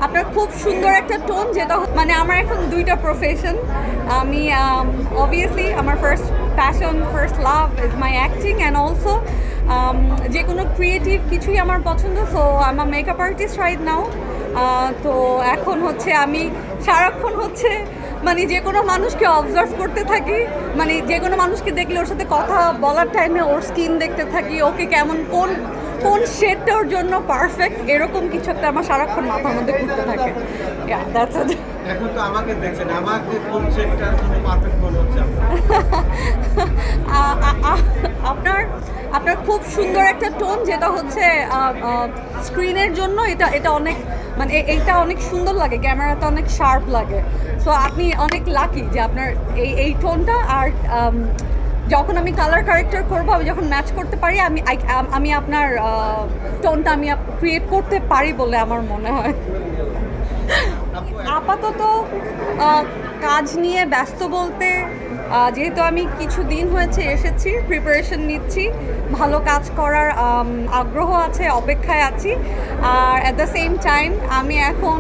আপনার খুব সুন্দর একটা টোন, যেটা মানে আমার এখন দুইটা প্রফেশন। আমি অবভিয়াসলি আমার first passion, first love is my acting and also যে কোনো ক্রিয়েটিভ কিছুই আমার পছন্দ। So I am a makeup artist right now. তো এখন হচ্ছে আমি সারাক্ষণ হচ্ছে মানে যে কোনো মানুষকে অবজার্ভ করতে থাকি, মানে যে কোনো মানুষকে দেখলে ওর সাথে কথা বলার টাইমে ওর স্কিন দেখতে থাকি, ওকে কেমন কোন কোন শেডটা ওর জন্য পারফেক্ট, এরকম কিছু একটা আমার সারাক্ষণ মাথার মধ্যে ঘুরতে থাকে। এখন তো আমাকে দেখছেন, আমাকে কোন শেডটার জন্য পারফেক্ট মনে হচ্ছে আপনার আপনার খুব সুন্দর একটা টোন, যেটা হচ্ছে স্ক্রিনের জন্য এটা এটা অনেক মানে এইটা অনেক সুন্দর লাগে, ক্যামেরাতে অনেক শার্প লাগে। সো আপনি অনেক লাকি যে আপনার এই টোনটা। আর যখন আমি কালার কারেক্টার করবো, আমি যখন ম্যাচ করতে পারি, আমি আপনার টোনটা আমি ক্রিয়েট করতে পারি বলে আমার মনে হয়। আপাতত কাজ নিয়ে ব্যস্ত বলতে, যেহেতু আমি কিছুদিন হয়েছে এসেছি, প্রিপারেশন নিচ্ছি, ভালো কাজ করার আগ্রহ আছে, অপেক্ষায় আছি। আর অ্যাট দ্য সেম টাইম আমি এখন